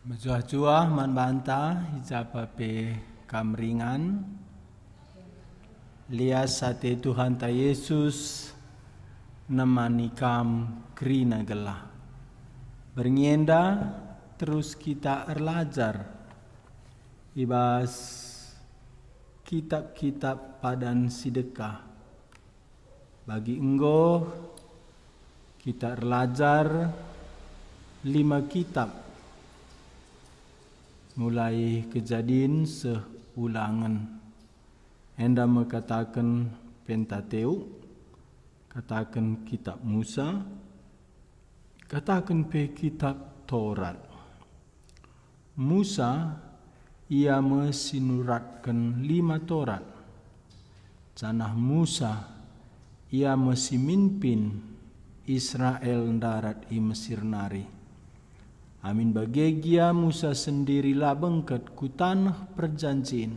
Mencuah-cuah man banta hijapa pe kamringan lias sate Tuhan ta Yesus nemani kam krina gelah. Bernienda terus kita erlajar ibas kitab-kitab padan sidekah. Bagi enggo kita erlajar 5 kitab. Mulai Kejadian seulangan. Enda mengatakan Pentateuk, katakan kitab Musa, katakan pe kitab Taurat. Musa ia mesinuratkan 5 Taurat. Canah Musa ia mesimpin Israel darat i Mesir nari. Amin bagegia Musa sendirilah bengket ku tanah perjanjian.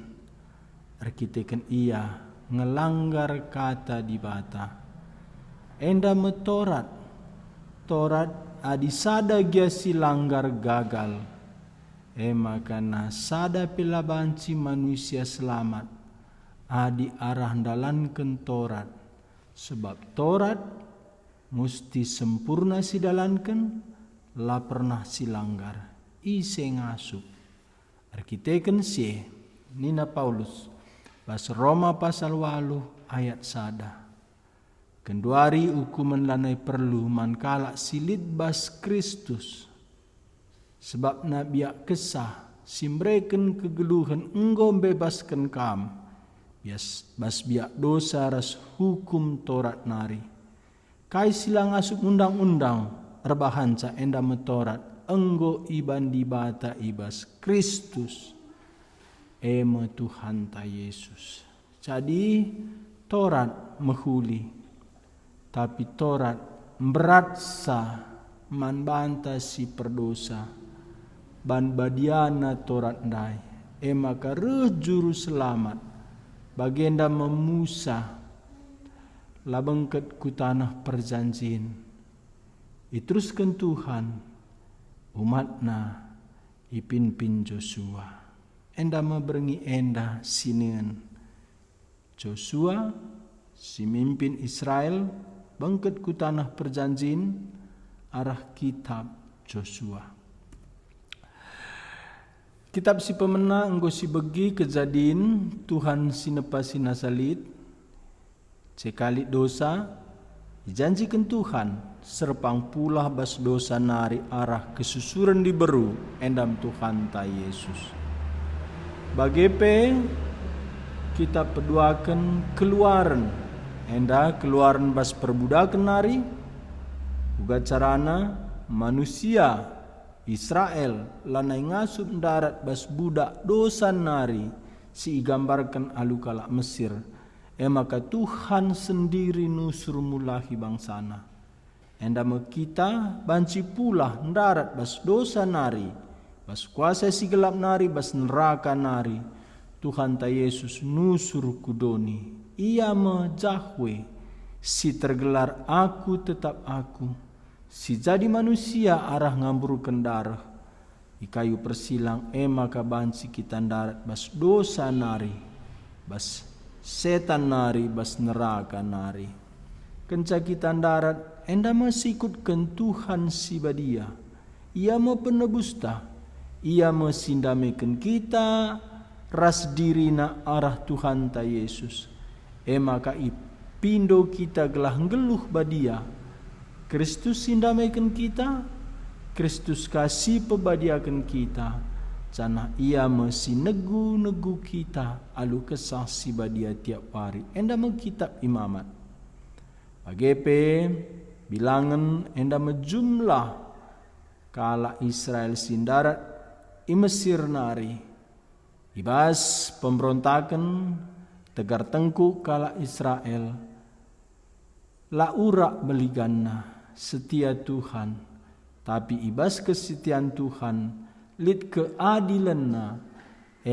Arkiteken ia ngelanggar kata di bata. Enda metorat. Torat adi sada gia si langgar gagal. Makana sada pilabanci manusia selamat. Adi arah dalanken torat. Sebab torat musti sempurna si dalanken. La pernah silanggar ise ngasup arkiteken si Nina Paulus bas Roma pasal 8 ayat sada kenduari hukuman lanai perlu mankala silit bas Kristus sebab nabiak kesah simbreken kegeluhan enggo bebaskan kam bas biak dosa ras hukum Torat nari kai silang asup undang-undang erbahanca enda metorat enggo iban di bata ibas Kristus eme Tuhan ta Yesus. Jadi Torat mehuli tapi Torat beratsa man banta si perdosa ban badiana Torat ndai maka juru selamat bagenda memusa labengket ku tanah perjanjian. Iteruskan Tuhan umatna ipinpin Joshua. Enda meberengi enda sinen Joshua si mimpin Israel bangket ku tanah perjanjian arah kitab Joshua. Kitab si pemena enggo si begi Kejadian Tuhan sinepasi nasalit cekali dosa dijanjikan Tuhan serpang pula bas dosa nari arah kesusuran diberu endam Tuhan ta Yesus. Bagepe kita peduakan keluaran enda keluaran bas perbudakan nari uga carana manusia Israel lanai ngasup darat bas budak dosa nari si gambarkan alukala Mesir. Maka Tuhan sendiri nusur mulahi bangsana. Enda kita banci pula darat bas dosa nari. Bas kuasa si gelap nari bas neraka nari. Tuhan ta Yesus nusur kudoni. Ia mejahwe. Si tergelar aku tetap aku. Si jadi manusia arah ngamburkan darah. Di kayu persilang maka banci kita darat bas dosa nari. Bas setan nari bas neraka nari. Kencakitan darat enda mesikutkan Tuhan si badia. Ia mau penebusta. Ia mesindamekan kita ras dirina arah Tuhan ta Yesus. Maka ipindo kita gelah geluh badia. Kristus sindamekan kita. Kristus kasih pebadiakan kita. Cana ia mesi negu kita alu kesah si badia tiap hari. Enda kitab imamat. Bagepe bilangan enda jumlah kala Israel sindarat i Mesir nari. Ibas pemberontakan tegar tengku kala Israel. La urak beligana setia Tuhan. Tapi ibas kesetiaan Tuhan lid keadilanna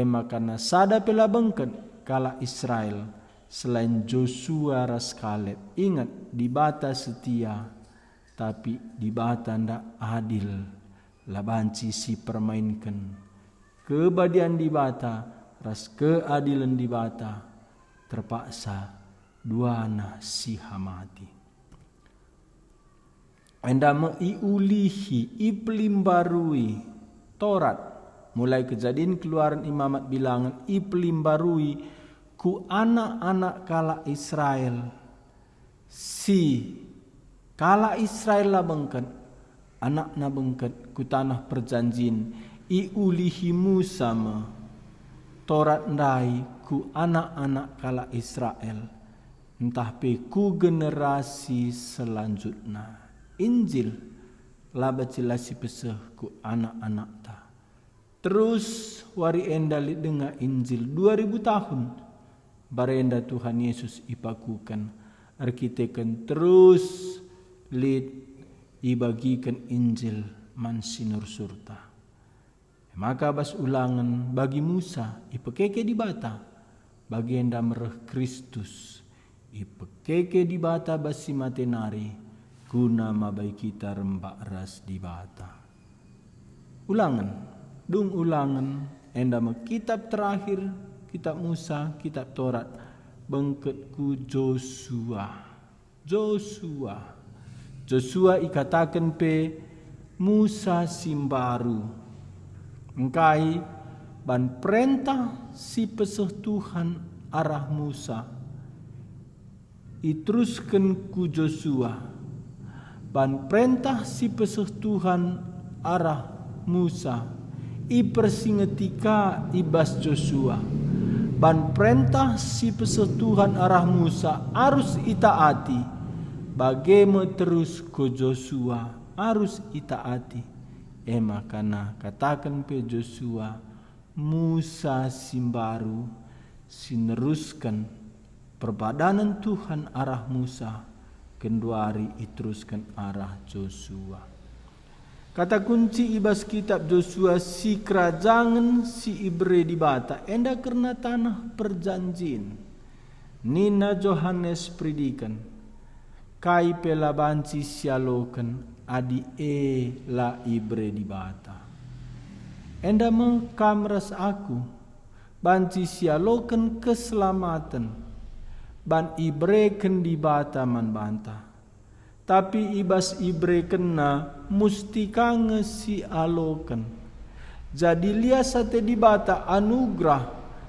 makana sada pela bengket kala Israel selain Joshua ras Kaleb ingat di bata setia tapi di bata ndak adil labanci si permainkan kebadian di bata ras keadilan di bata terpaksa duana si hamati. Enda iulihi ipelimbarui Taurat mulai Kejadian Keluaran Imamat bilangan ipelimbarui ku anak-anak kala Israel si kala Israel lah bengket anak na bengket ku tanah perjanjian iulihi Musa me Taurat ndai ku anak-anak kala Israel entah pe ku generasi selanjutnya Injil lah bacilasi peseh ku anak-anak ta terus wari enda li dengar Injil 2000 tahun barenda Tuhan Yesus ipakukan arkiteken terus lid ibagikan Injil mansinur surta. Maka bas ulangan bagi Musa ipekeke di bata bagi enda mereh Kristus ipekeke di bata basi matenari guna mabai kita rembak ras di bata. Ulangan dung ulangan enda me kitab terakhir kitab Musa kitab Taurat bengketku Joshua ikatakan pe Musa simbaru engkai ban perintah si peseh Tuhan arah Musa iteruskan ku Joshua ban perintah si peseh Tuhan arah Musa ipersingetika ibas Joshua ban perintah si peseh Tuhan arah Musa harus itaati bagaimana terus ke Joshua harus itaati makana katakan pe Joshua Musa simbaru sineruskan perbadanan Tuhan arah Musa kenduari iteruskan arah Joshua. Kata kunci ibas kitab Joshua si kerajaan si Ibre di bata enda karena tanah perjanjian. Nina Johannes predikan kai pelabanci sialokan adi la Ibre di bata. Enda mengkamras aku banci sialokan keselamatan ban Ibre ken di bata man banta. Tapi ibas Ibre kena musti kange si alokan. Jadi lia sate di bata anugerah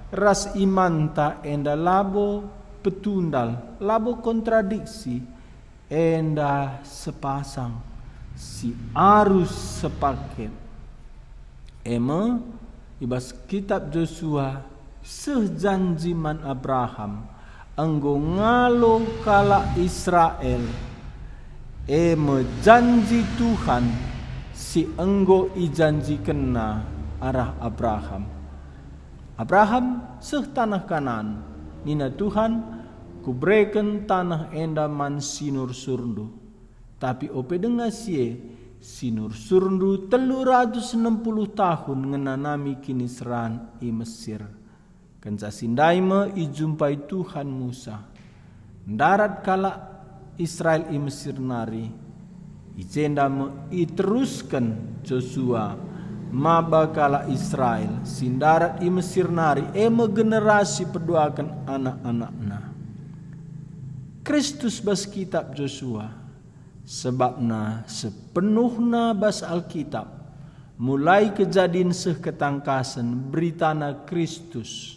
ras imanta enda labo petundal, labo kontradiksi enda sepasang si arus sepaket. Ibas kitab Joshua sejanjiman Abraham enggo ngalo kala Israel janji Tuhan si enggo ijanji kena arah Abraham. Abraham seh tanah Kanaan nina Tuhan kubreken tanah enda man sinur surdu. Tapi ope denga sie sinur surdu 360 tahun ngenanami kini seran i Mesir. Kenca sindaime ijumpai Tuhan Musa. Darat kala Israel i Mesir nari ijenda iteruskan Joshua mabakala Israel sindarat i Mesir nari generasi perduakan anak-anakna Kristus bas kitab Joshua sebabna sepenuhna bas Alkitab mulai kejadian seketangkasan beritana Kristus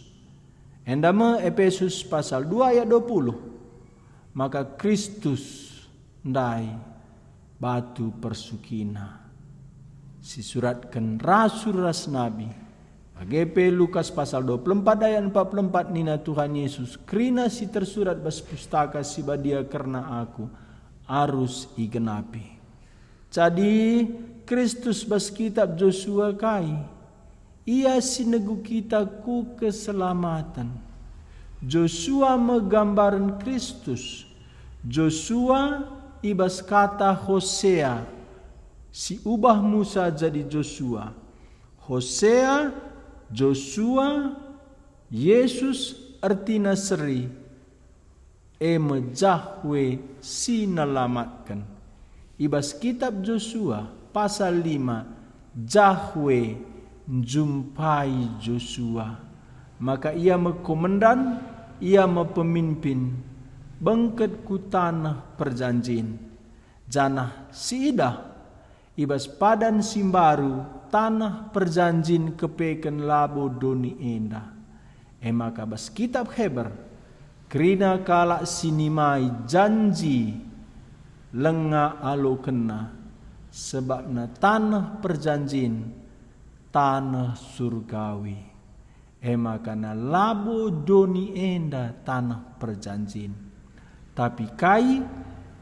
endama Efesus pasal 2 ayat 20 maka Kristus ndai batu persukina. Disuratkan rasul ras nabi. AGP Lukas pasal 24 ayat 44 nina Tuhan Yesus krina si tersurat bas pustaka si badia karena aku arus igenapi. Jadi Kristus bas kitab Joshua kai ia sinegu kita ku keselamatan. Joshua menggambaran Kristus. Joshua ibas kata Hosea. Si ubah Musa jadi Joshua. Hosea, Joshua, Yesus artina seri. Jahwe sinalamatkan. Ibas kitab Joshua pasal 5 Yahweh jumpai Joshua, maka ia komandan, ia pemimpin bangket ku tanah perjanjian. Janah siidah ibas padan simbaru tanah perjanjian kepeken labo doni enda. Maka bas kitab Heber kerina kala sinimai janji lenga alo kena, sebabna tanah perjanjian tanah surgawi. Maka na labo doni enda tanah perjanjian. Tapi kai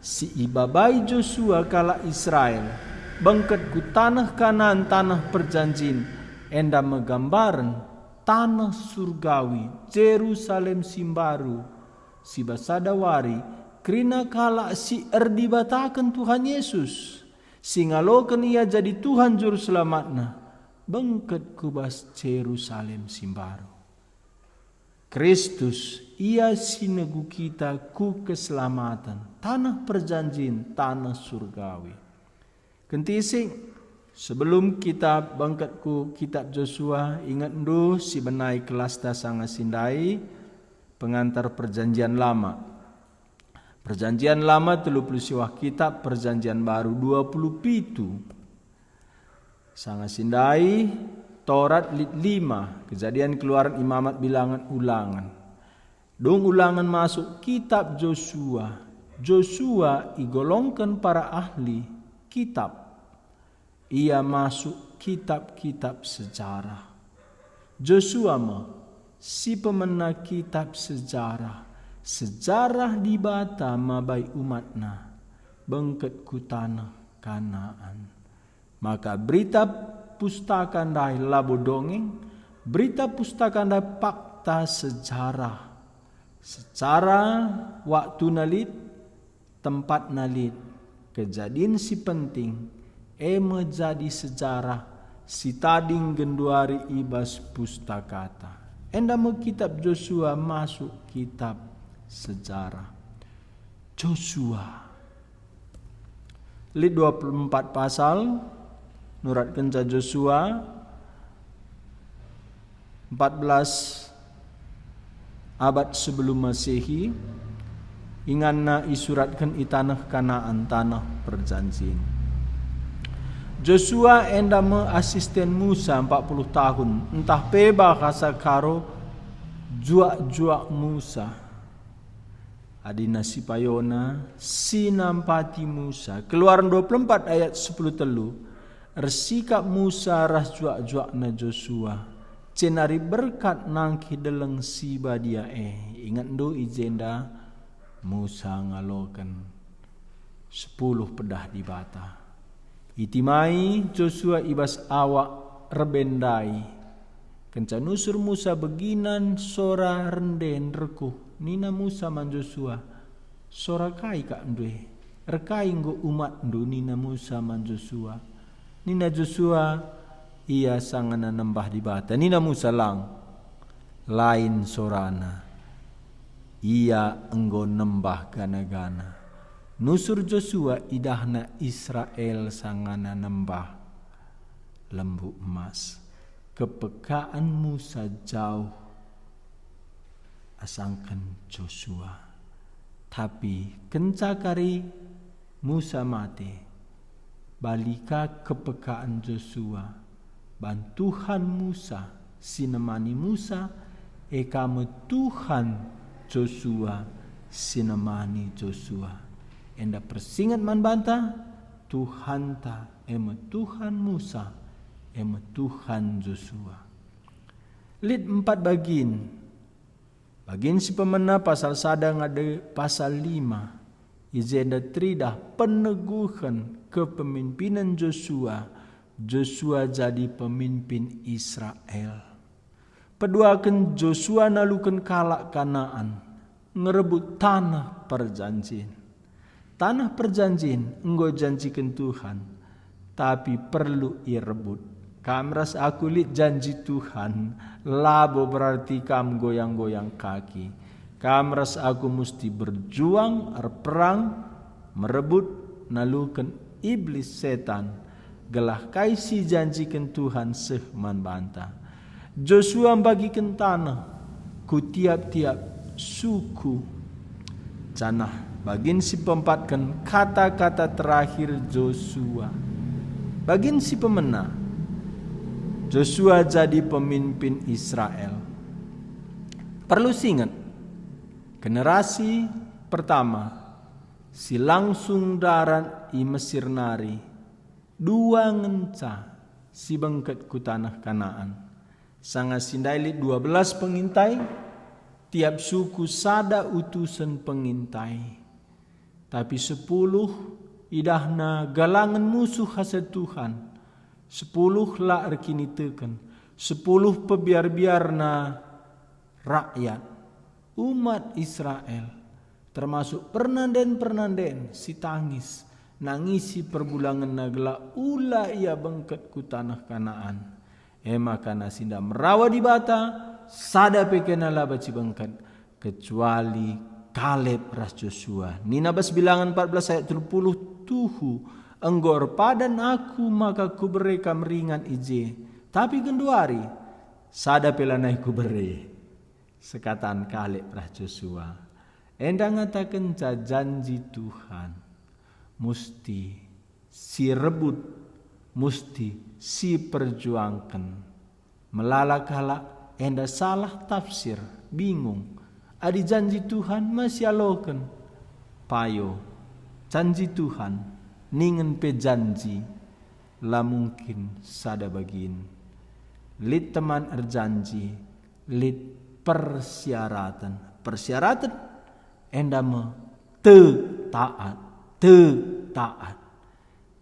si ibabai Joshua kala Israel bangket ku tanah Kanaan tanah perjanjian, enda menggambaran tanah surgawi Jerusalem simbaru si basadawari kerina kala si erdibatakan Tuhan Yesus singalokan ia jadi Tuhan juru selamatna bangket ku bas Jerusalem simbaru. Kristus ia sinegu kita ku keselamatan tanah perjanjian tanah surgawi. Kentising sebelum kita bangkat ku kitab Joshua, ingat dulu si benai kelas dasanga sindai pengantar perjanjian lama. Perjanjian lama 30 siwah kitab, perjanjian baru 27. Sanga sindai Taurat lit 5, Kejadian Keluaran Imamat Bilangan Ulangan. Dong ulangan masuk kitab Joshua. Joshua igolongkan para ahli kitab. Ia masuk kitab-kitab sejarah. Joshua si pemena kitab sejarah. Sejarah di bata mabai umatna bangket ku tanah Kanaan. Maka berita pustaka ndai labo dongeng, berita pustaka ndai fakta sejarah. Secara waktu nalit, tempat nalit, kejadian si penting, menjadi sejarah si tading genduari ibas pustakata. Enda kitab Joshua masuk kitab sejarah. Joshua lit 24 pasal nurat kenca Joshua 14 abad sebelum Masehi inganna isuratkan i tanah Kanaan tanah perjanjian. Joshua enda asisten Musa 40 tahun entah peba kasa karo juak Musa adina sipayona sinampati Musa. Keluaran 24 ayat 10 telu ersikap Musa ras juak na Joshua cenari berkat nangki deleng siba dia ingat do ijenda Musa ngalokan 10 pedah di bata. Itimai Joshua ibas awak rebendai kenca nusur Musa beginan sora renden rekuh nina Musa man Joshua sora kai kak ndwe rekai nggo umat ndu nina Musa man Joshua. Nina Joshua ia sangana nembah di bata. Nina Musa lang lain sorana ia enggo nembah gana-gana. Nusur Joshua idahna Israel sangana nembah lembu emas. Kepekaan Musa jauh asangkan Joshua. Tapi kencakari Musa mati. Balika kepekaan Joshua. Bantuhan Musa sinemani Musa ekame Tuhan Joshua sinemani Joshua. Enda persingat man banta Tuhan ta ema Tuhan Musa ema Tuhan Joshua. Lit 4 bagin si pemena pasal sadang ada pasal 5 izenda tridah peneguhan kepemimpinan Joshua. Joshua jadi pemimpin Israel. Peduakan Joshua nalukan kalak Kanaan ngerebut tanah perjanjian. Tanah perjanjian enggo janjikan Tuhan, tapi perlu irebut. Kamras aku lit janji Tuhan, labo berarti kam goyang-goyang kaki. Kamras aku mesti berjuang, berperang, merebut nalukan iblis setan gelah kai si janjikan Tuhan seh man banta. Joshua bagikan tanah ku tiap-tiap suku. Canah bagin si pempatkan kata-kata terakhir Joshua. Bagin si pemena Joshua jadi pemimpin Israel. Perlu ingat, generasi pertama si langsung darat i Mesir nari, dua ngenca si bengket ku tanah Kanaan. Sanga sindailit 12 pengintai, tiap suku sada utusan pengintai. Tapi 10 idahna galangan musuh hasa Tuhan. 10 la erkini teken. 10 pebiar-biarna rakyat umat Israel, termasuk pernanden si tangis nangisi perbulangan nagla ula ia bengket ku tanah Kanaan. Makana sinda merawa di bata sada pekenala baci bengket kecuali Kaleb ras Joshua. Nina bas bilangan 14 ayat 30 tuhu enggor padan aku maka ku beri kameringan ije. Tapi genduari sada pelanai ku beri. Sekatan Kaleb ras Joshua. Endang ngatakan janji Tuhan musti si rebut, musti si perjuangkan. Melalakala enda salah tafsir, bingung. Adi janji Tuhan masih alokan. Payo, janji Tuhan, ningen pe janji, lah mungkin sada bagin. Lid teman erjanji, lid persyaratan. Persyaratan enda me te taat.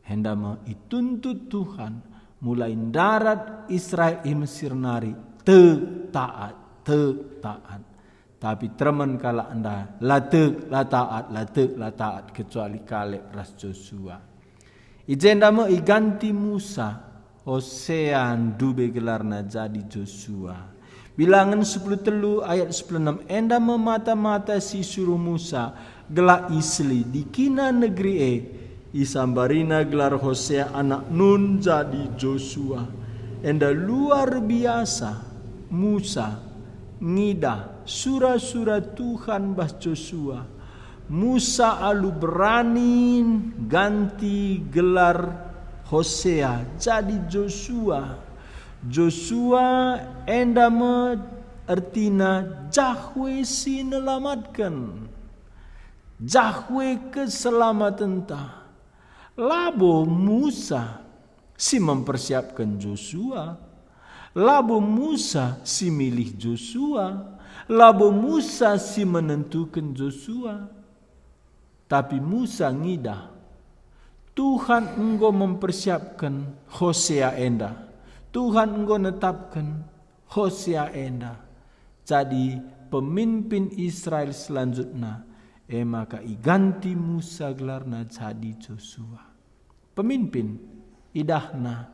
Enda me ituntut Tuhan mulai darat Israel i Mesir nari te taat. Tapi teman kala anda la taat kecuali Kaleb ras Joshua. Ijenda me iganti Musa Hosea dube gelarna jadi Joshua. Bilangan 10 ayat 16 enda memata-mata si suruh Musa gelar isli di kina negeri isambarina gelar Hosea anak Nun jadi Joshua. Enda luar biasa Musa ngida surah-surah Tuhan bah Joshua. Musa alu berani ganti gelar Hosea jadi Joshua. Joshua enda me artina Jahwe si nelamatkan. Jahwe keselamatan ta. Labo Musa si mempersiapkan Joshua. Labo Musa si milih Joshua. Labo Musa si menentukan Joshua. Tapi Musa ngidah. Tuhan engkau mempersiapkan Hosea enda. Tuhan engkau netapkan Hosea enda jadi pemimpin Israel selanjutnya. Maka iganti Musa gelarna jadi Joshua. Pemimpin idahna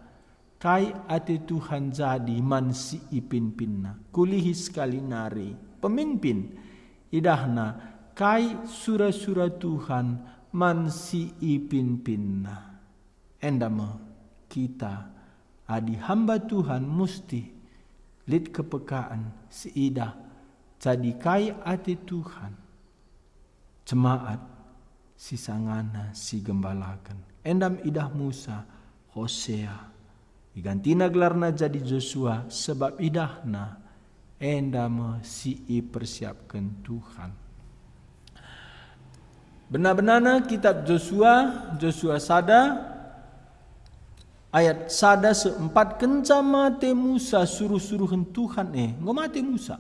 kai ate Tuhan jadi mansi ipin-pinna. Kulihi sekali nari. Pemimpin idahna kai surah-surah Tuhan mansi ipin-pinna. Endama kita adi hamba Tuhan musti lid kepekaan siidah jadi kai ate Tuhan. Jemaat si sangana si gembalakan. Endam idah Musa Hosea. Digantina gelarna jadi Joshua sebab idahna endam si persiapkan Tuhan. Benar-benarna kitab Joshua sada ayat sada seempat kenca mate Musa suruh-suruhan Tuhan ngo mate Musa.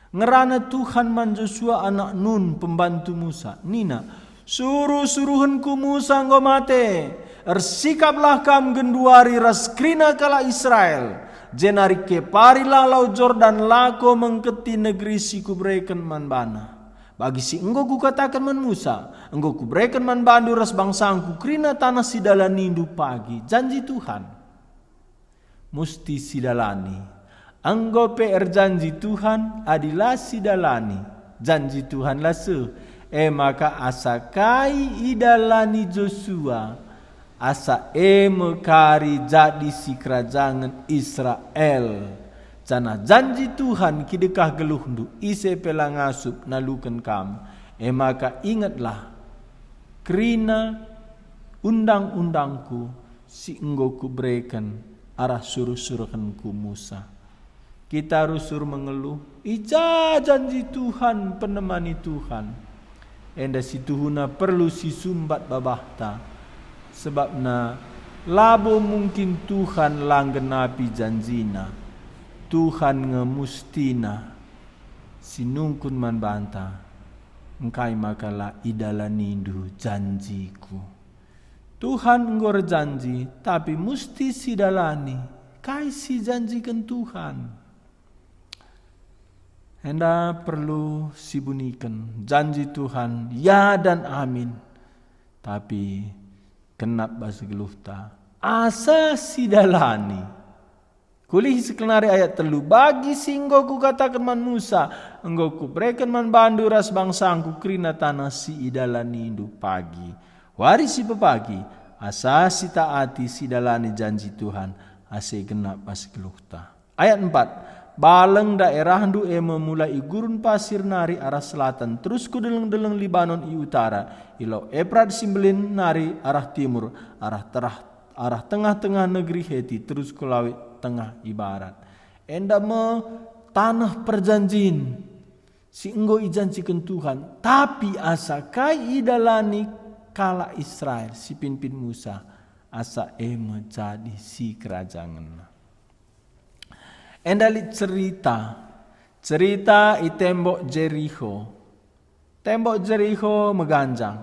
Ngerana Tuhan man Joshua anak Nun pembantu Musa. Nina suruh-suruhanku Musa ngo mate. Ersikaplah kam genduari raskrina kala Israel. Jenari kepari lalau Jordan lako mengketi negeri si kubreken man bana. Bagi si engkau kukatakan man Musa, engkau kuberikan man bandu ras bangsangku krina tanah sidalani indu pagi. Janji Tuhan musti sidalani. Engkau PR janji Tuhan adilah sidalani. Janji Tuhan lasu. Maka asakai idalani Joshua asa mekari jadi si kerajaan Israel. Jana janji Tuhan kidekah geluhndu ise pelangasup nalukan kam. Maka ingatlah kerina undang-undangku si enggo ku berikan arah suruh-suruhanku Musa. Kita harus suruh mengeluh, ija janji Tuhan penemani Tuhan. Enda si Tuhuna perlu si sumbat babahta. Sebabna labo mungkin Tuhan langgenapi janjina. Tuhan ngemustina sinungkun man banta engkai makala idala nindu janjiku. Tuhan enggor janji tapi musti sidalani kai si janjikan Tuhan. Enda perlu sibunikan janji Tuhan ya dan amin. Tapi kenap basgeluhta asa sidalani. Kulih sekenari ayat telu bagi singgo ku katakan man Musa enggo ku berikan man bandu ras bangsangku krina tanah si idalani indu pagi wari si pepagi asa si taati si dalani janji Tuhan ase genap pas geluhta. Ayat 4 baleng daerah ndu memulai gurun pasir nari arah selatan terus ku deleng-deleng Libanon i utara ilo Efrat simbelin nari arah timur arah tengah-tengah negeri Heti terus ku lawit tengah ibarat. Enda me tanah perjanjian si enggo ijanjikan Tuhan tapi asa kai idalani kala Israel si pimpin Musa asa menjadi si kerajaan. Enda li cerita i tembok Jericho. Tembok Jericho meganjang.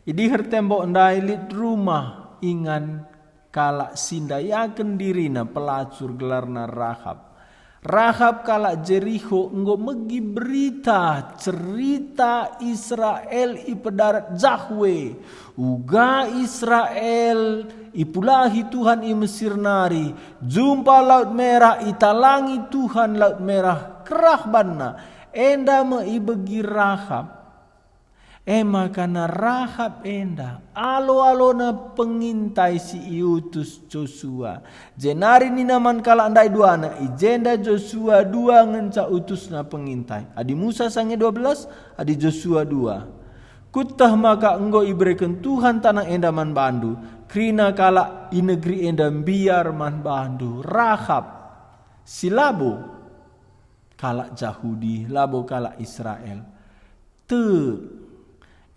Idihir tembok ndai lit rumah ingan kala sindayaken dirina pelacur gelarna Rahab. Rahab kala Jericho enggo megi berita cerita Israel ipedarat Jahwe. Uga Israel ipulahi Tuhan i Mesir nari. Jumpa laut merah italangi Tuhan laut merah kerah banna. Enda me ibegi Rahab. Makana Rahab enda alo-alona pengintai si iutus Joshua. Jenari ni naman kala andai duana ijenda Joshua 2 ngenca utusna pengintai. Adi Musa sange 12, adi Joshua 2. Kutah maka enggo iberikan Tuhan tanah enda man bandu. Krina kala i negeri enda biar man bandu. Rahab silabo kala Yahudi, labo kala Israel.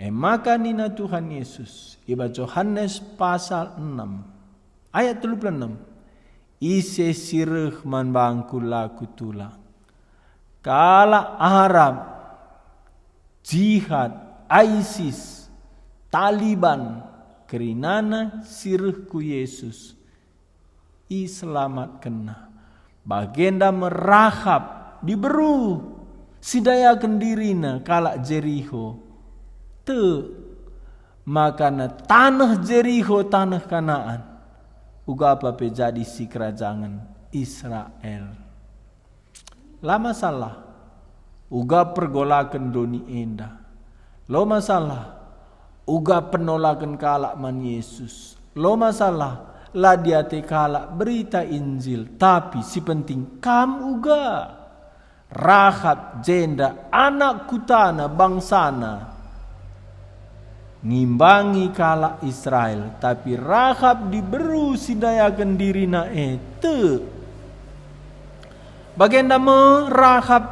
Maka nina Tuhan Yesus iba Yohanes pasal 6 ayat 36 ise sireh man bangku laku tulang kala Arab jihad ISIS Taliban kerinana sireh ku Yesus i selamat kena bagenda merahab diberu sidaya kendirina kala Jericho. Makana tanah Jericho tanah Kanaan uga apa jadi si kerajaan Israel. Lama salah uga pergolakan doni enda. Lo masalah uga penolakan kalak man Yesus. Lo masalah lah dia te kalak berita Injil. Tapi si penting kam uga Rahab jenda anak kutana bangsana ngimbangi kala Israel tapi Rahab diberu sidayakan dirina bagenda me Rahab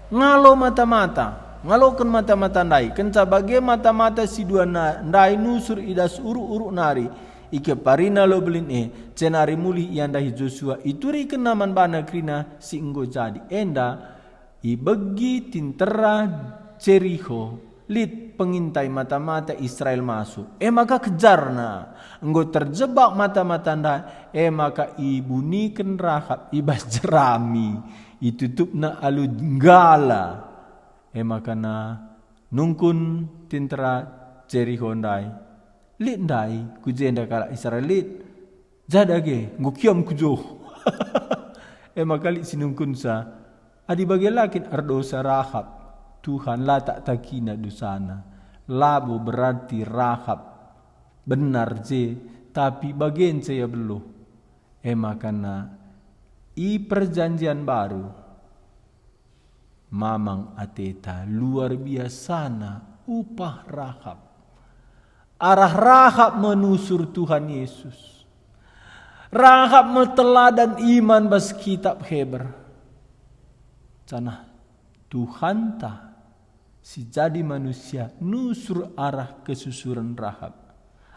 ngalo mata-mata ngalokan mata-mata ndai kenca bage mata-mata si dua ndai nusur idas uru-uru nari ike parina lo belin cenari muli iandahi Joshua ituri kenaman bana krina si enggo jadi enda ibegi tintera Jericho lit pengintai mata-mata Israel masuk. Maka kejarna. Enggo terjebak mata-mata nda. Maka ibuniken Rahab ibas jerami. Itutupna aluggala. Maka na nungkun tintera Jericho ndai. Lit ndai kujenda kala Israel lit. Jadage ngukiam kujo. Maka lit sinungkun sa. Adi bagelakin ardosa Rahab. Tuhan lah tak takina dosana. Labo berarti Rahab benar je, tapi bagian saya belum. Makana i perjanjian baru mamang ateta luar biasa na upah Rahab. Arah Rahab menusur Tuhan Yesus. Rahab meteladan iman bas kitab Heber. Canah Tuhan ta si jadi manusia nusur arah kesusuran Rahab.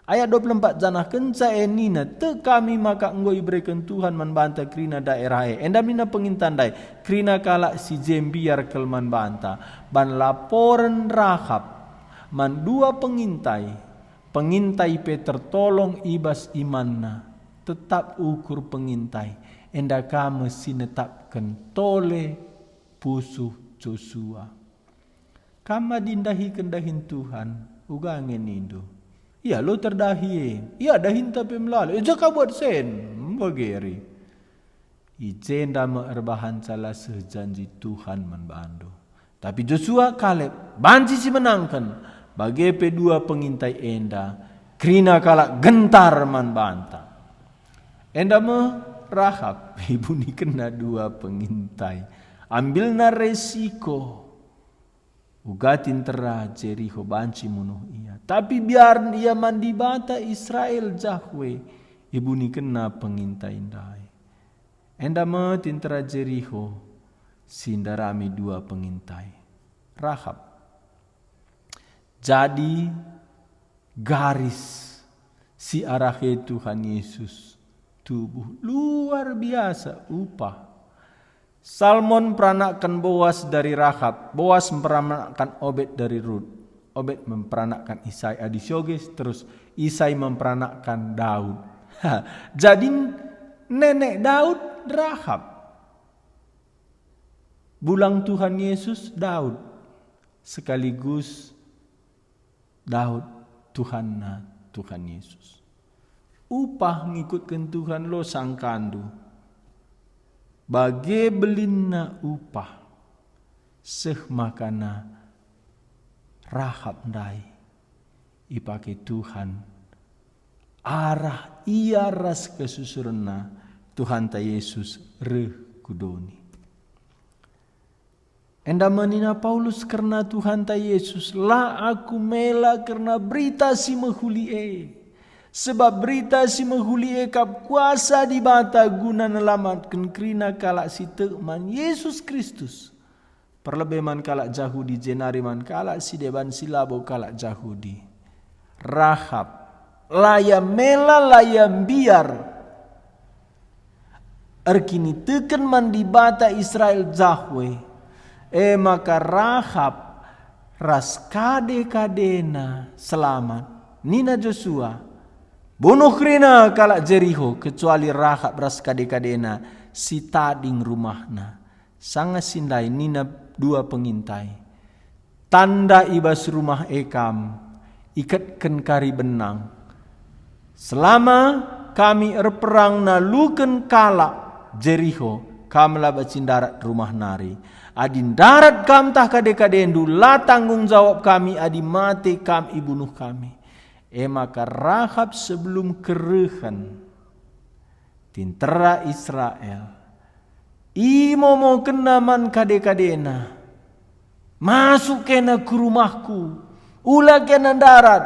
Ayat 24 janah kenca enina te kami maka ngoi berikan Tuhan membanta krina daerah enda mina pengintandai krina kalak si jembiar kelman banta ban laporan Rahab man dua pengintai Peter tolong ibas imanna tetap ukur pengintai enda kami sinetapkan tole pusuh Joshua kama dindahi kendahin Tuhan uga ngenindo. Iya lo terdahi, iya dahin tapi melalui. Jaka buat sen, bageri. Ijenda meerbahan salah sejanji Tuhan menbandu. Tapi Joshua Kaleb banci si menangkan. Bagi kedua pengintai enda, krina kalak gentar menbanta. Enda me Rahab, ibu ni kena dua pengintai. Ambilna resiko. Ugatin tera Jericho banci munuh ia. Tapi biar ia mandi bata Israel Jahwe. Ibu ni kena pengintai indai. Enda metin tera Jericho. Sindarami dua pengintai. Rahab. Jadi garis si arahe Tuhan Yesus. Tubuh luar biasa upah. Salmon meperanakkan Boas dari Rahab. Boas meperanakkan Obed dari Rut. Obed memperanakkan Isai Adisyoges. Terus Isai memperanakkan Daud. Jadi nenek Daud Rahab. Bulang Tuhan Yesus Daud. Sekaligus Daud Tuhan Yesus. Upah ngikutkan Tuhan lo sang kandu. Bagi belinna upah seh makana Rahab dai ipake Tuhan arah ia ras kesusurna Tuhan ta Yesus reh kudoni. Enda menina Paulus karena Tuhan ta Yesus lah aku mela karena berita si mehulie. Sebab berita si menghuli ekap kuasa di bata guna nelamatkan krina kalak si tekman Yesus Kristus. Perlebih man kalak Jahudi jenari man kalak si deban silabo kalak Jahudi. Rahab layam mela layam biar. Erkini teken man di bata Israel Jahwe. Maka Rahab ras kade-kadena selamat. Nina Joshua. Bunuh krina kalak Jericho kecuali Rahab ras kade-kadena si tading rumahna. Sangat sindai nina dua pengintai. Tanda ibas rumah ekam ikatkan kari benang. Selama kami erperang naluken kalak Jericho kamlah bacindarat rumah nari. Adin darat kam tah kade-kadendu la tanggung jawab kami adi mati kam ibunuh kami. Maka Rahab sebelum kerehan tintera Israel imo kenaman kade-kadena masuk kena ke rumahku ulah kena darat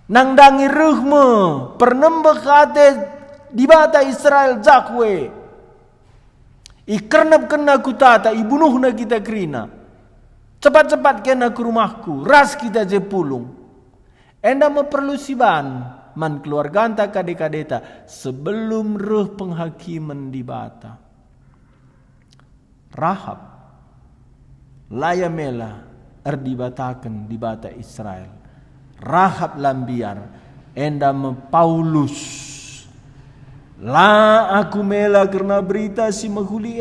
nang dangi rehme pernembek kate di bata Israel Jahwe ikernep kena kutata ibunuhna kita krina cepat-cepat kena ke rumahku ras kita je pulung. Enda meperlu siban man keluarga anta kade-kadeta sebelum reh penghakiman di bata. Rahab layamela erdibatakan di bata Israel. Rahab lambiar enda me Paulus la aku mela karena berita si menghuli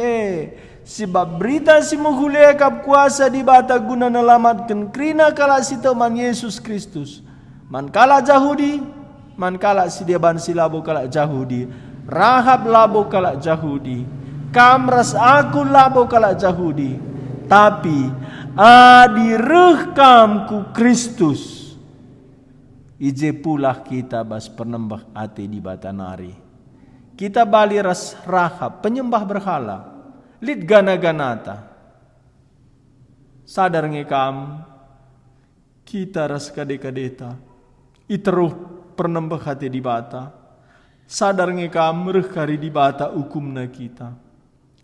sebab berita si menghuli kap kuasa di bata guna nelamatkan krina kala si teman Yesus Kristus. Man kala Jahudi, man kala si deban silabo kala Jahudi, Rahab labo kala Jahudi, kamras aku labo kala Jahudi, tapi adi reh kam ku Kristus, ije pulah kita bas penembah ate di batanari. Kita bali ras rahab penyembah berhala, lid gana-ganata. Sadar ngekam, kita ras kade-kadeta, iteruh penembah ate di bata. Sadar ngekam rekari di bata hukumna kita.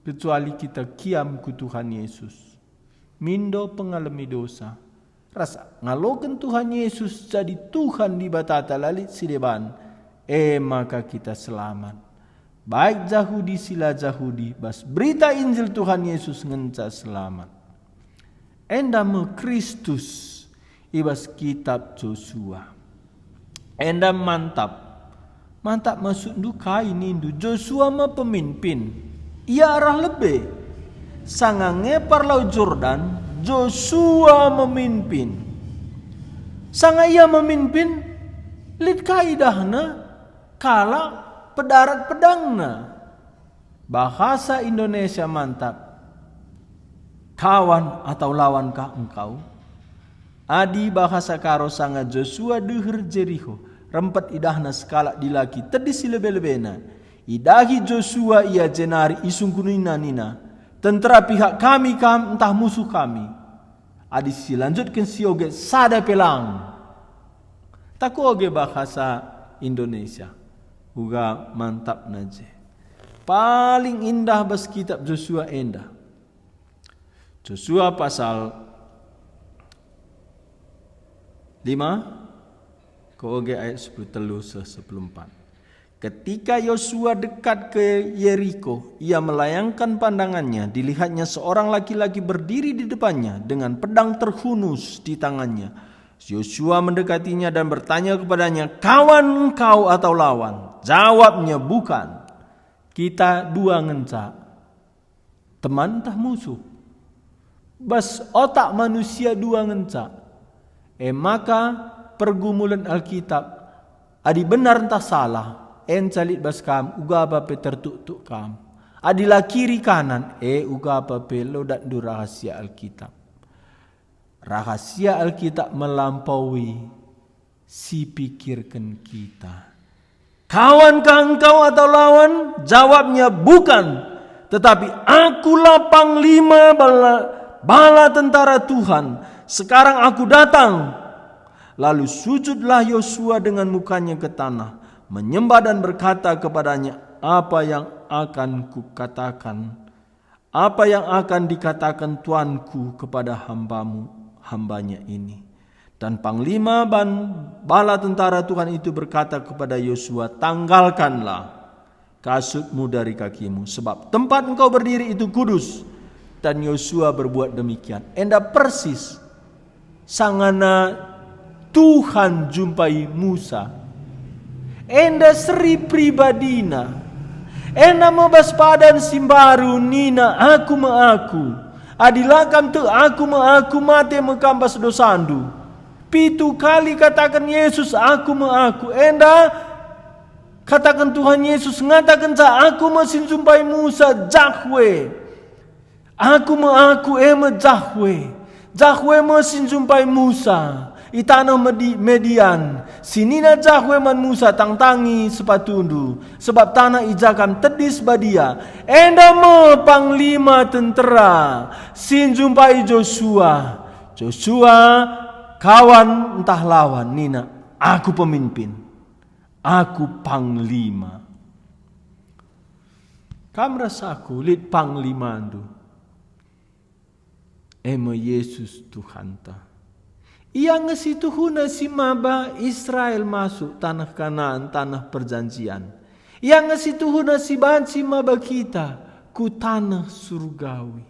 Kecuali kita kiam ku Tuhan Yesus. Mindo pengalami dosa. Rasa ngaloken Tuhan Yesus jadi Tuhan di batata lalit sideban. Maka kita selamat. Baik Yahudi sila Yahudi. Bas berita Injil Tuhan Yesus ngenca selamat. Endam Kristus ibas kitab Joshua. Endam mantap. Mantap masuk duka ini Joshua mah pemimpin. Ia arah lebih. Sangange parlau Jordan. Joshua memimpin. Sanga ia memimpin, lid kaidahna kala pedarat pedangna. Bahasa Indonesia mantap. Kawan atau lawankah engkau? Adi bahasa karo sanga Joshua deher Jericho. Rempet idahna skala dilaki tedisi lebe-lebena. Idahi Joshua ia jenari isungkunina nina. Tentara pihak kami entah musuh kami. Adis lanjutkan sioge sada pelang. Taku oge bahasa Indonesia. Uga mantap naje. Paling indah bas kitab Joshua endah. Joshua pasal 5 oge ayat 10 telu 10:4. Ketika Yosua dekat ke Yeriko, ia melayangkan pandangannya. Dilihatnya seorang laki-laki berdiri di depannya dengan pedang terhunus di tangannya. Yosua mendekatinya dan bertanya kepadanya, "Kawan engkau atau lawan?" Jawabnya, "Bukan. Kita dua ngenca. Teman tah musuh. Bas otak manusia dua ngenca. Maka pergumulan Alkitab adi benar entah salah. Calit bas kam ugaba pe tertuk kam. Adilah kiri kanan ugaba pe lodat du rahasia Alkitab. Rahasia Alkitab melampaui si pikirkan kita. Kawankah engkau atau lawan? Jawabnya bukan. Tetapi akulah panglima bala tentara Tuhan. Sekarang aku datang. Lalu sujudlah Yosua dengan mukanya ke tanah. Menyembah dan berkata kepadanya, apa yang akan kukatakan, apa yang akan dikatakan Tuanku kepada hambanya ini. Dan panglima bala tentara Tuhan itu berkata kepada Yosua, tanggalkanlah kasutmu dari kakimu, sebab tempat engkau berdiri itu kudus. Dan Yosua berbuat demikian. Enda persis sangana Tuhan jumpai Musa. Enda seri pribadina. Enda mabas padan simbaru nina aku maaku. Adilakam tu aku maaku mate mekampas dosandu. 7 kali katakan Yesus aku maaku. Enda katakan Tuhan Yesus ngatakan sa aku mesin jumpai Musa Jahwe. Aku maaku Jahwe. Jahwe mesin jumpai Musa. Itanah Median. Sinina Jahwe man Musa tangtangi sepatundu. Sebab tanah ijakam tedis badia. Enda me panglima tentera. Sin jumpai Joshua. Joshua kawan entah lawan. Nina aku pemimpin. Aku panglima. Kam rasaku lid panglima andu. Yesus Tuhan ta. Ia ngesituhuna si maba Israel masuk tanah Kanaan, tanah perjanjian. Ia ngesituhuna si bahan si maba kita ku tanah surgawi.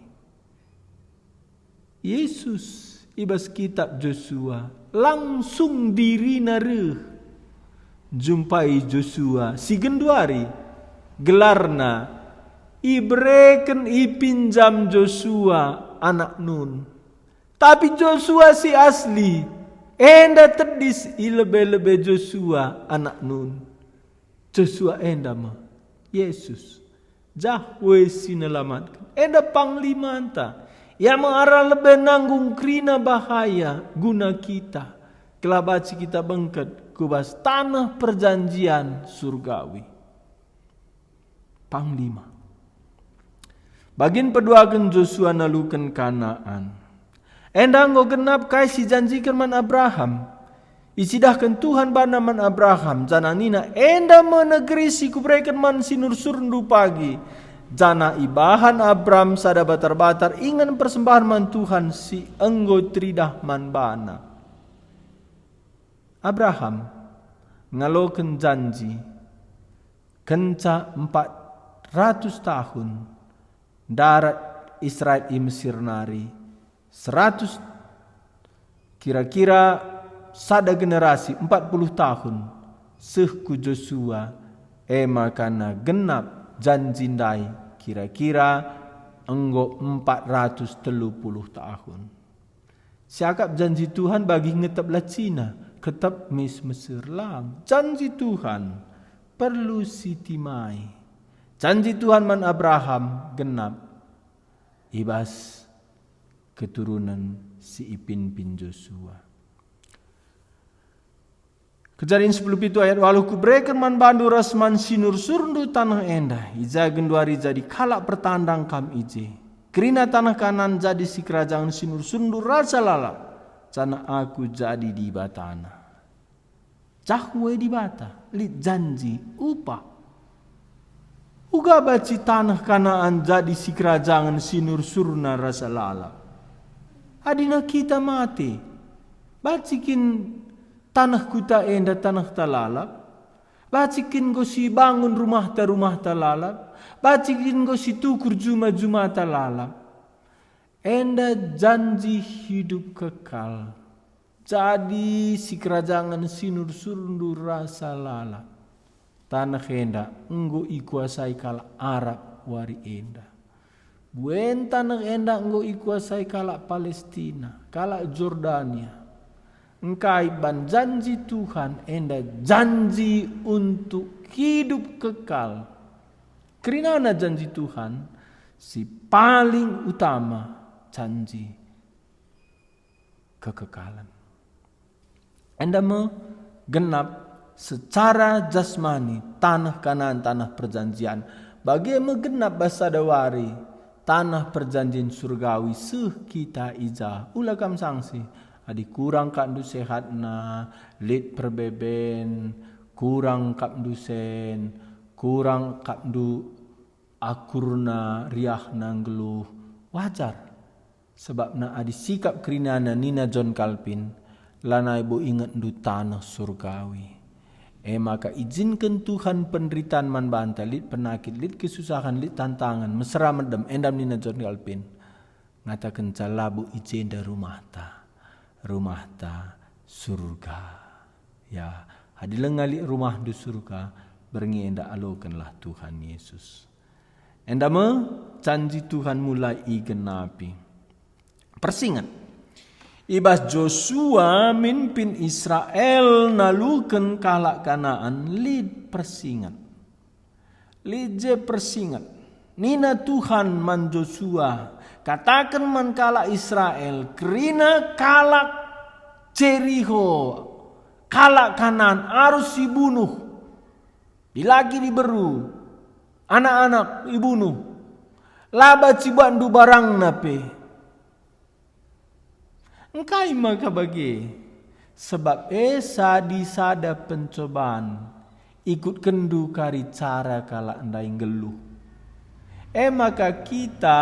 Yesus ibas kitab Joshua langsung diri nareh jumpai Joshua si genduari gelarna ibreken ipinjam Joshua anak Nun. Tapi Joshua si asli. Enda terdis ilebe-lebe Joshua anak Nun. Joshua enda mah Yesus. Jahwe sinelamatkan. Enda panglima anta. Yang mengarah lebih nanggung krina bahaya guna kita. Kelabaci kita bengket. kubas tanah perjanjian surgawi. Panglima. Bagin peduakan Joshua nalukan Kanaan. Endang go genap kai si janjikan man Abraham. Isidahkan Tuhan bana man Abraham. Jana nina enda menegeri si kubrekan man sinur surundu pagi. Jana ibahan Abraham sada batar-batar ingan persembahan man Tuhan si enggo tridah man bana. Abraham ngaloken janji kenca 400 tahun darat Israel i Mesir nari 100 kira-kira sada generasi 40 tahun sehku Joshua makana genap janji ndai kira-kira enggo 430 tahun. Siakap janji Tuhan bagi ngetep la Cina ketep Mesir lang. Janji Tuhan perlu sitimai. Janji Tuhan man Abraham genap ibas keturunan si Ipin bin Joshua. Kejadian 10 ayat 8 kubrekan man bandu rasman sinur surundu tanah endah. Ija genduari jadi kalak pertandang kam ije. Kerina tanah kanan jadi si kerajaan sinur surundu rasa lalap. Cana aku jadi di batana. Cahwe di bata. Lit janji upah. Uga baci tanah Kanaan jadi si kerajaan sinur surna rasa lalap. Adina kita mati. Bacikin tanah kuta enda tanah talalap. Bacikin go si bangun rumah talalap. Bacikin go si tukur juma talalap. Enda janji hidup kekal. Jadi si kerajaan sinur surundu rasa lalap. Tanah enda enggo ikuasai kala Arab wari enda. Buen tanah enda enggo ikuasai kala Palestina, kala Jordania. Engkai ban janji Tuhan enda janji untuk hidup kekal. Kerana janji Tuhan si paling utama janji kekekalan. Enda genap secara jasmani tanah Kanaan tanah perjanjian. Bagi genap bahasa dawari tanah perjanjian surgawi seh kita ija ulakam sangsi. Adi kurang kandu sehat na lit perbeben, kurang kandu sen, kurang kandu akurna riah nanggeluh. Wajar. Sebab na adi sikap kerinana Nina John Calvin lana ibu ingat du tanah surgawi. Maka izinkan Tuhan penderitaan man banta, lit penakit, lit kesusahan, lit tantangan, mesra medem, endam Nina John Calvin. Ngatakan calabu ijenda rumah ta surga. Ya, hadilang ngali rumah du surga, berengi enda alokanlah Tuhan Yesus. Enda janji Tuhan mulai igenapi. Persingat. Ibas Joshua mimpin Israel naluken kalak Kanaan lid persingat. Lid persingat. Nina Tuhan man Joshua katakan man kalak Israel kerina kalak Jericho kalak Kanaan harus dibunuh. Dilagi diberu. Anak-anak dibunuh. Laba cibandu barang nape. Engkai maka bagi sebab sada pencobaan ikut kendu kari cara kala andai geluh. Maka kita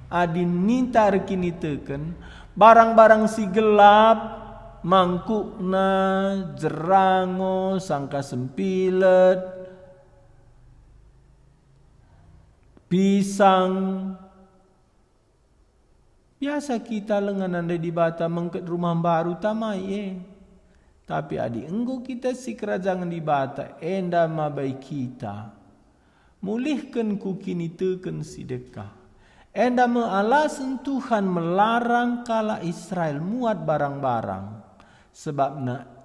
adin nintar kini teken barang-barang si gelap mangkukna jerango sangka sempilet pisang. Biasa kita lengan anda di bata mengket rumah baru tamai Tapi adi enggo kita si kerajaan di bata enda mabai kita. Mulihkan ku kini teken sedekah. Enda alasan Tuhan melarang kala Israel muat barang-barang. Sebab na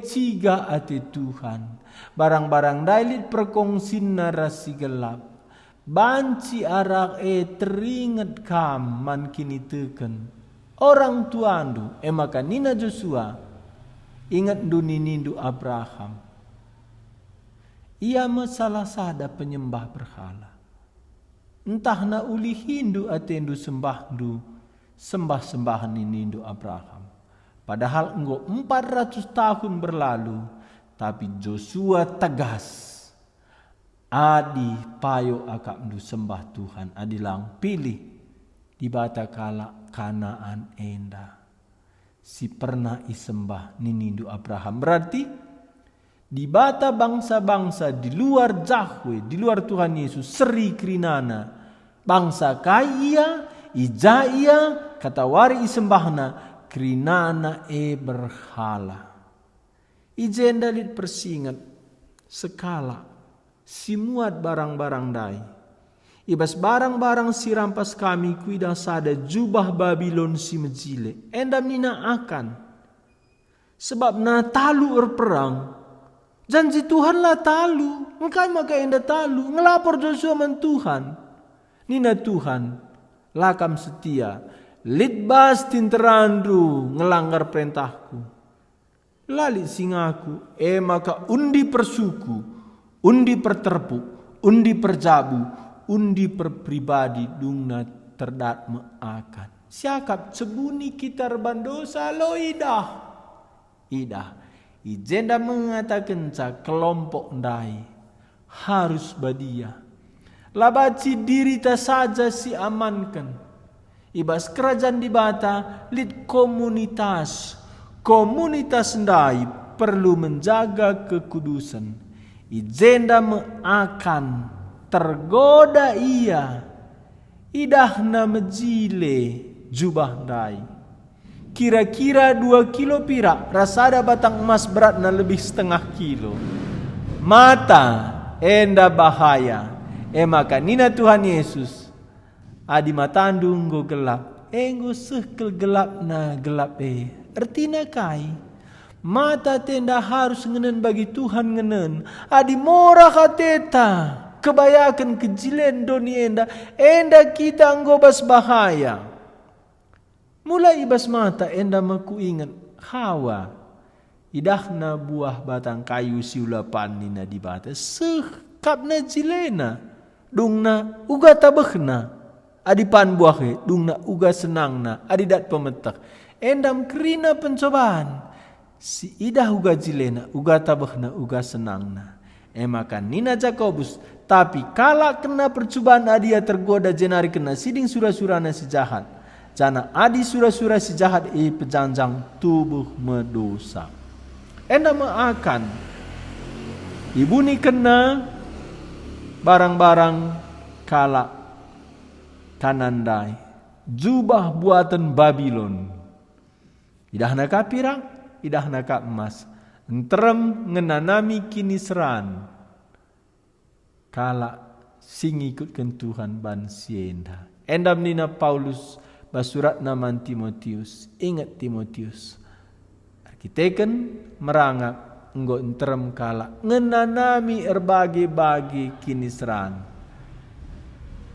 ciga ati Tuhan. Barang-barang dailit perkongsin narasi gelap. Banci arak teringat kam man kini teken. Orang tuandu maka Nina Joshua Ingat nindu Abraham. Ia masalah sada penyembah berhala. Entah na uli Hindu atendu sembah-sembahan nindu Abraham. Padahal enggo 400 tahun berlalu, tapi Joshua tegas. Adi payo akak mdu sembah Tuhan, adi lang pilih di bata kala Kanaan enda. Si pernah isembah nindu Abraham. Berarti di bata bangsa-bangsa di luar Yahweh, di luar Tuhan Yesus, seri krinana. Bangsa kaya, ijaya, kata wari isembahna, krinana berhala. Ijenda lit persingat, sekala, si muat barang-barang dai. Ibas barang-barang si rampas kami kuidang sada jubah Babylon si mejile. Endam nina akan. Sebab na talu perang. Janji Tuhan lah talu. Engkai maka enda talu. Ngelapor Joshua man Tuhan. Nina Tuhan. Lakam setia. Litbas tinterandu. Ngelanggar perintahku. Lalit singaku. Maka undi persuku. Undi perterpuk. Undi perjabu. Undi perpribadi dungna terdat meakan. Siakap sebuni kita rebandosa lo idah. Ijenda mengatakan kelompok ndai harus badia. Labaci diri ta saja si amankan. Ibas kerajaan di bata lid komunitas. Komunitas ndai perlu menjaga kekudusan. Ijenda meakan tergoda ia. Idahna mejile jubah ndai. Kira-kira 2 kilo pirak. Rasada batang emas beratna lebih 1/2 kilo. Mata enda bahaya. Maka nina Tuhan Yesus. Adi matandung go gelap. Go sekel gelap na gelap Artina kai. Mata tenda harus ngenen bagi Tuhan ngenen. Adi mora kateta. Kebayakan kejilen doni enda kita anggobas bahaya. Mulai ibas mata enda maku ingat Hawa. Idahna buah batang kayu siulapan nina di bata. Sekapna jilena. Dungna uga tabekna. Adipan buah dungna uga senangna. Adidat pemetak. Endam kerina pencobaan. Si idah uga jilena. Uga tabekna uga senangna. Maka nina Jakobus. Tapi kala kena percobaan adia tergoda jenari kena siding surah-surahna si jahat. Jana adi surah-surah si jahat pejanjang tubuh medosa. Enda meakan. Ibu ni kena barang-barang kala kanandai. Jubah buatan Babylon. Idahna ka pirak, idahna ka emas. Enterem ngenanami kini seran. Kala sing ikutkan Tuhan ban sienda. Endam nina Paulus basurat naman Timotius. Ingat Timotius. Arkiteken merangak enggo enterem kala ngenanami erbagi-bagi kiniseran.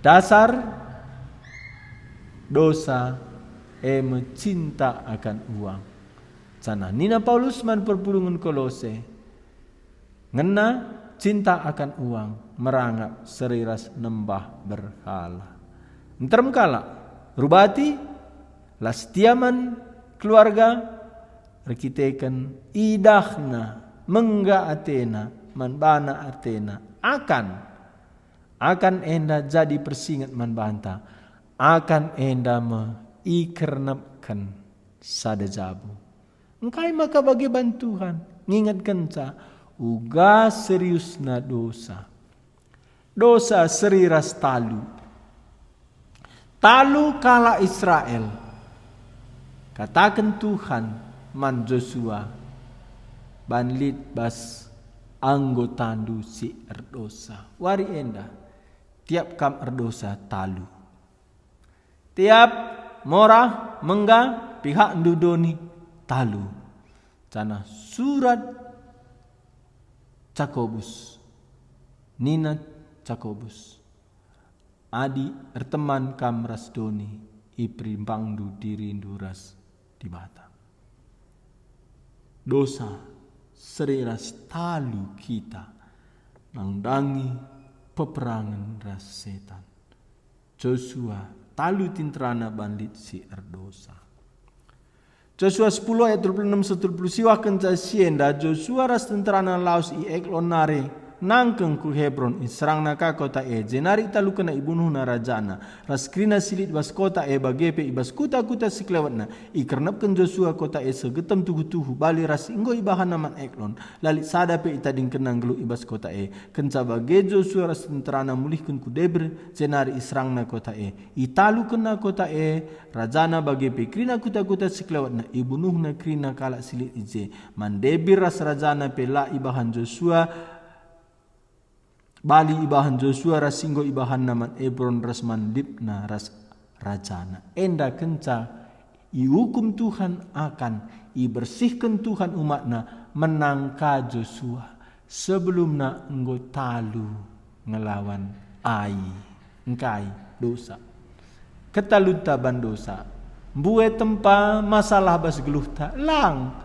Dasar dosa mencinta akan uang. Sana nina Paulus man perpulungan Kolose. Ngena cinta akan uang, merangap seriras nembah berhala. Enterem kala, rubati, lastiaman keluarga, rekiteken idahna, mengga Athena, manbana Athena, akan enda jadi persingat manbanta, akan enda meikernapkan sada jabu. Engkai maka bagi bantuan, ngingatkan sa, uga serius na dosa. Dosa seriras talu. Talu kala Israel. Katakan Tuhan man Joshua. Banlit bas anggotandu si erdosa. Wari enda. Tiap kam erdosa talu. Tiap morah mengga pihak ndudoni talu. Cana surat Jakobus, nina Jakobus, adi erteman kam rasdoni, iprimbangdu diri duras di mata. dosa sereras talu kita nangdangi peperangan ras setan. Joshua talu tintrana bandit si erdosa. Joshua 10 ayat 26-30 siwakan sienda Joshua ras tentrana laos i eklon nare nangkeng ku Hebron serang naka kota jenari talu kena ibunuh na rajana raskrina silit bas kota bagepe ibas kuta-kuta siklewatna ikernepken Joshua kota segetem tuhu-tuhu bali ras inggo ibahan naman eklon lalit sadape itading kenang gelu ibas kota kenca bage Joshua ras tentrana mulihken ku Debre jenari serang na kota italu kena kota rajana bagepe krina kuta-kuta siklewatna ibunuh na krina kalak silit ije mandebir ras rajana pela ibahan Joshua bali ibahan Joshua ras singgo ibahan naman Hebron ras mandipna ras rajana. Enda kenca ihukum Tuhan akan ibersihkan Tuhan umatna menangka Joshua sebelumna enggo talu ngelawan engkai dosa. Ketalutaban dosa. Mbue tempa masalah bas geluh tak lang.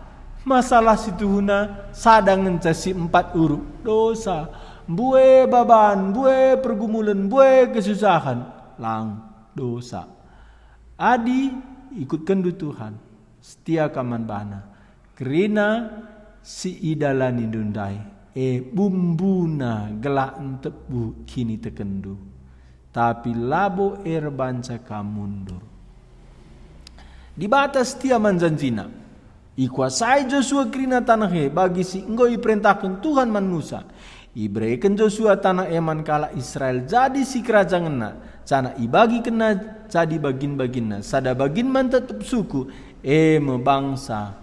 Masalah situhuna sadang ngencasi 4 uruk dosa. Bue baban, bue pergumulan, bue kesusahan, lang dosa. Adi ikutkan du Tuhan, setia kaman bana. Kerina si idalani dundai, bumbuna gelak tebu kini tekendu. Tapi labo banca kamundur. Di batas setia manjanjina, ikuasai Joshua kerina tanah bagi si enggo iperintahkan Tuhan man Musa. Ibreken Joshua tanah eman kala Israel jadi si kerajaan na cana ibagi kena jadi bagin-baginna sada bagin man tetep suku bangsa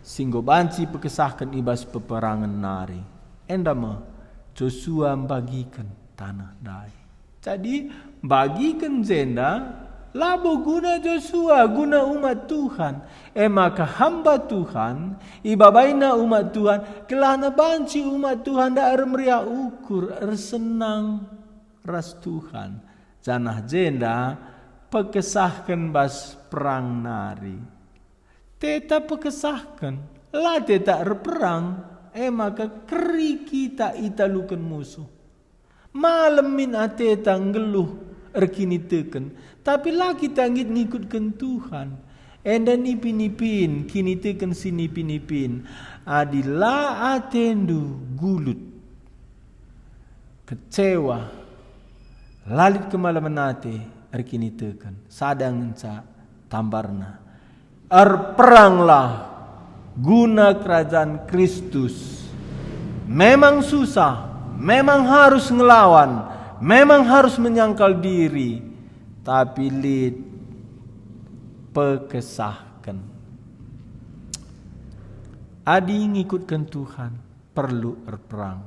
singgo banci pekesahkan ibas peperangan nari endama Joshua bagikan tanah dai jadi bagikan zenda labo guna Joshua guna umat Tuhan maka hamba Tuhan ibabaina umat Tuhan kelana banci umat Tuhan da meriah ukur senang ras Tuhan janah jenda pekesahkan bas perang nari teta pekesahkan lah teta perang maka keri kita italukan musuh malemin ateta ngeluh erkini teken tapi lah kita ngikutkan Tuhan enda nipin-nipin kini teken sinipin-nipin adilah atendu gulut kecewa lalit kemalamanate erkini teken sadang enca tambarna peranglah guna kerajaan Kristus memang susah memang harus ngelawan memang harus menyangkal diri tapi lid pekesahkan adi ngikutkan Tuhan perlu berperang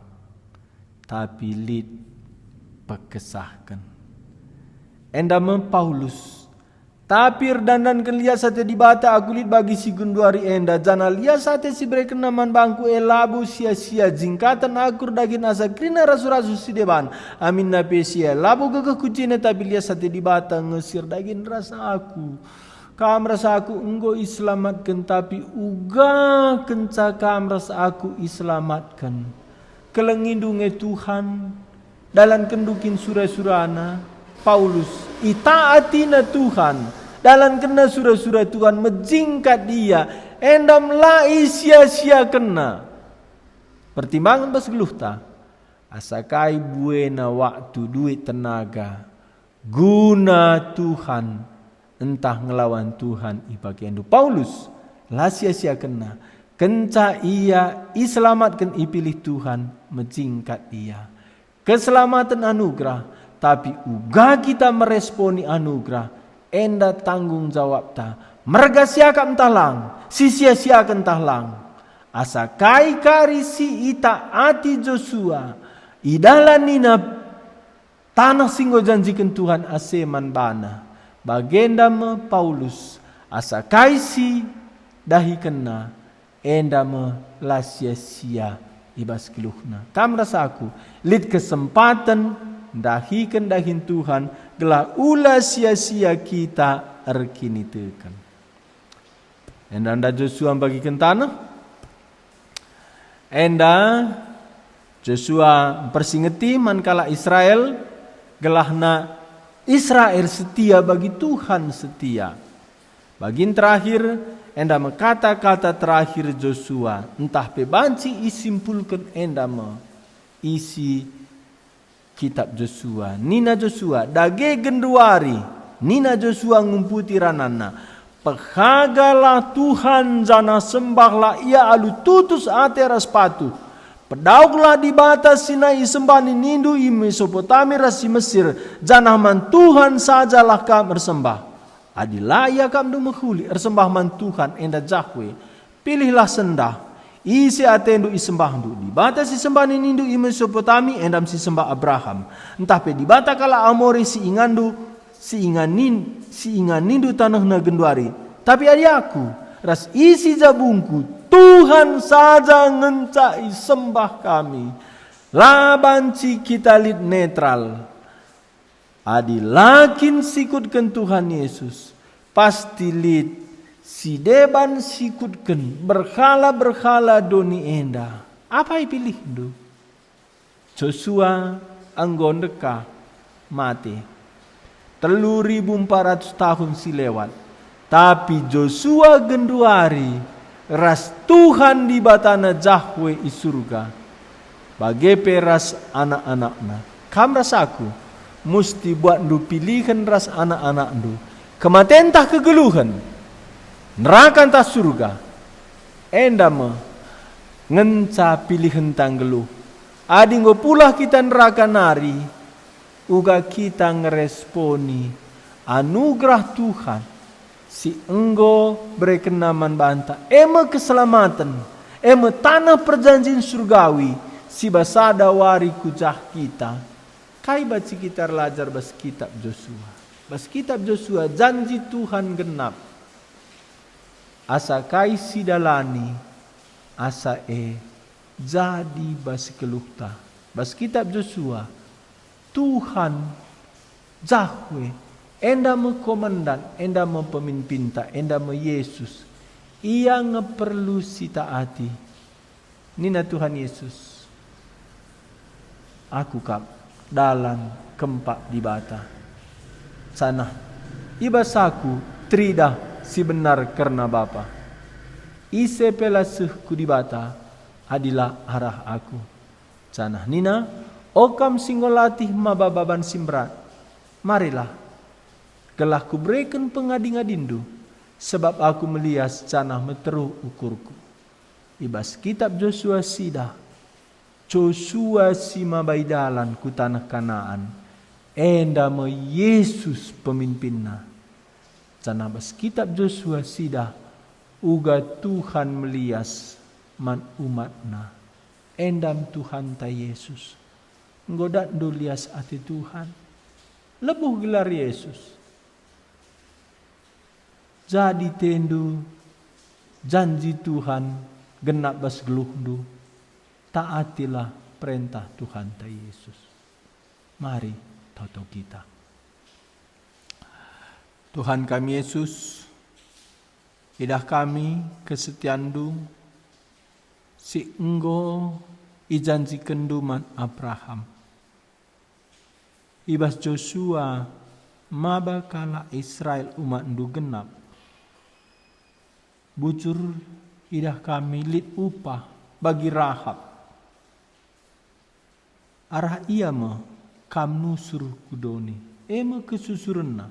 tapi lid pekesahkan endama Paulus tapi dandan kan lihat sate di bata aku lid bagi si gunduari enda jana lihat sate si bereken naman bangku labu sia-sia jingkatan akur daging asa krina rasu-rasu si deban amin na pesia labu gagah kucine tapi lihat sate di bata ngesir daging rasa aku kam rasa aku enggo iselamatkan tapi uga kenca kam rasa aku iselamatkan kelengindunge Tuhan dalam kendukin surah-surana Paulus itaatina Tuhan dalam kena surah-surah Tuhan menjingkat dia endam lai sia-sia kena pertimbangan bas geluh ta asakai buena waktu duit tenaga guna Tuhan entah ngelawan Tuhan ibagi endu Paulus lah sia-sia kena kenca ia iselamatkan ipilih Tuhan menjingkat ia keselamatan anugerah tapi uga kita meresponi anugerah enda tanggung jawab ta merga siaka entahlang si sia-sia entahlang asa kai kari si ita ati Joshua idalanina tanah singgo janjikan Tuhan aseman bana bagenda me Paulus asa kai si dahi kena enda me la sia-sia ibas kiluhna kam rasaku lid kesempatan dahikan dahin Tuhan gelah ulah sia-sia kita erkini tekan. Endanda Joshua bagikan tanah Enda Joshua persingeti mankala Israel gelahna Israel setia bagi Tuhan setia. Bagin terakhir enda kata-kata terakhir Joshua entah pebanci isimpulkan enda isi kitab Joshua. Nina Joshua dage genduari Nina Joshua ngumputi ranana. Pehagalah Tuhan jana sembahlah ia alu tutus ateras patu. Pedauklah di batas Sinai sembah nindu i Mesopotami rasi Mesir. Jana man Tuhan sajalah kam bersembah. Adilah ia kam du menghuli ersembah man Tuhan enda Jahwe. Pilihlah sendah. Isi atendu i sembah du. Di batas si sembah nindu i Mesopotami endam si sembah Abraham. Entah pe di bata kala Amori si ingan nindu tanah na genduari. Tapi aku ras isi jabungku Tuhan saja ngencai sembah kami. Labanci kita lid netral. Adi lakin sikutkan Tuhan Yesus. Pasti lid si deban sikutkan berhala doni enda. Apa yang pilih do? Joshua anggon deka mati. 3.400 tahun si lewat. Tapi Joshua genduari ras Tuhan di batana Jahwe i surga. Bagi peras anak-anakna. Kam rasaku musti buat du pilihan ras anak-anak du. Kematian tah kegeluhan. Neraka tah surga. Enda ngenca pilihan tanggeluh. Adi ngo pulah kita neraka nari. Uga kita ngeresponi anugerah Tuhan si enggo berkenaman banta ema keselamatan ema tanah perjanjian surgawi si basada wari kujah kita kai baci kita belajar bas kitab Joshua janji Tuhan genap asa kai sidalani asa jadi bas keluhta bas kitab Joshua Tuhan Jahwe enda komandan, enda pemimpinta, enda Yesus. Ia ngeperlu si taati. Nina Tuhan Yesus. Aku kap dalam kempak di bata. Sana ibasaku trida si benar karena Bapa. Ise pelasehku di bata adilah arah aku. Sana Nina okam singolatih mabababan simrat. Marilah. Gelah ku berikan pengading-adindu. Sebab aku melias canah meteruh ukurku. Ibas kitab Joshua sida. Joshua si mabaidalan ku tanah Kanaan. Enda me Yesus pemimpinna. Canah bas kitab Joshua sida. Uga Tuhan melias man umatna. Endam Tuhan ta Yesus. Ngodat dulias ati Tuhan. Lebuh gelar Yesus. Jadi tendu janji Tuhan genap bas geluhdu. Taatilah perintah Tuhan ta Yesus. Mari toto kita. Tuhan kami Yesus, idah kami kesetiandu si enggo ijanji kenduman Abraham. Ibas Joshua mabakala Israel umat ndu genap. Bujur idah kami lid upah bagi Rahab. Arah ia kam nusur kudoni. Ema kesusurna.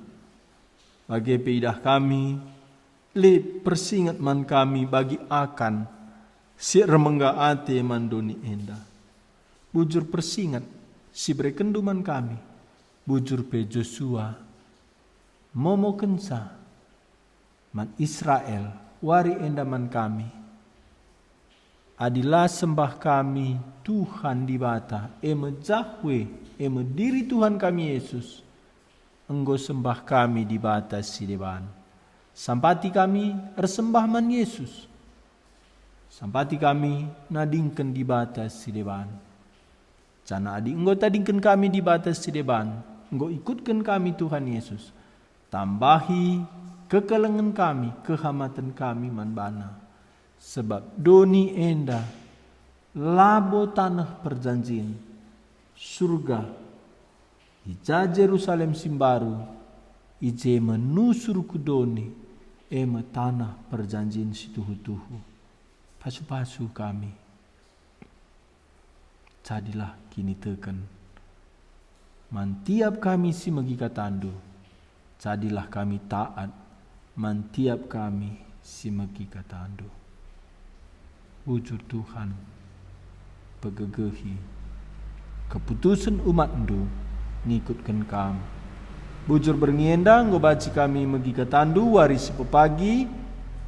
Bagi idah kami lid persingat man kami bagi akan si remengga ate mandoni enda. Bujur persingat si berekenduman kami. Bujur pe Joshua momo kensa man Israel wari endaman kami. Adilah sembah kami Tuhan di bata eme Jahwe eme diri Tuhan kami Yesus. Enggo sembah kami di bata si deban. Sampati kami ersembah man Yesus. Sampati kami nadingken di bata si deban. Cana adi enggo tadingken kami di bata si deban. Engkau ikutkan kami Tuhan Yesus. Tambahi kekelengan kami, kehamatan kami manbana. Sebab doni enda labo tanah perjanjian, surga, ija Jerusalem simbaru, ije menusur kudoni, ema tanah perjanjian situhu-tuhu. Pasu-pasu kami, jadilah kini teken. Mantiap kami si magika tandu, jadilah kami taat. Mantiap kami si magika tandu. Wujud Tuhan, pegegehi keputusan umat ndu ngikutkan kami. Bujur berniendang ngobaci kami magika tandu waris pepagi,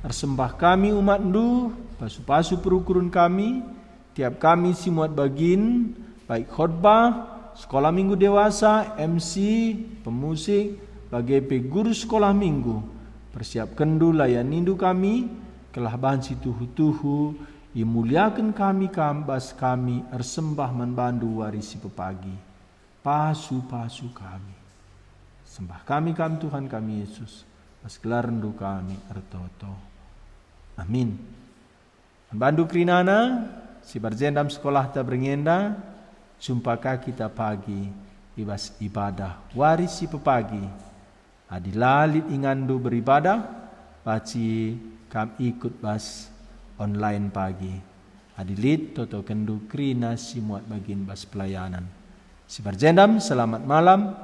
ersembah kami umat ndu, pasu-pasu perukurun kami, tiap kami si muat bagin, baik khotbah, sekolah minggu dewasa, MC, pemusik, bagai guru sekolah minggu, persiapkan du layan nindu kami, kelah bansi tuhu-tuhu, imuliakan kami kambas kami, ersembah manbandu warisi pepagi, pasu-pasu kami. Sembah kami Tuhan kami Yesus, pas gelar rendu kami ertoto. Amin. Bandu krinana, si barjendam sekolah ta berngenda, sumpaka kita pagi, ibas ibadah warisi pepagi. Adilalit ingandu beribadah, paci kam ikut bas online pagi. Adilit toto kendu krina si muat bagin bas pelayanan. Si barjendam selamat malam,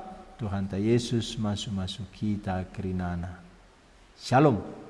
Tuhan ta Yesus masuk-masuk kita krinana. Shalom.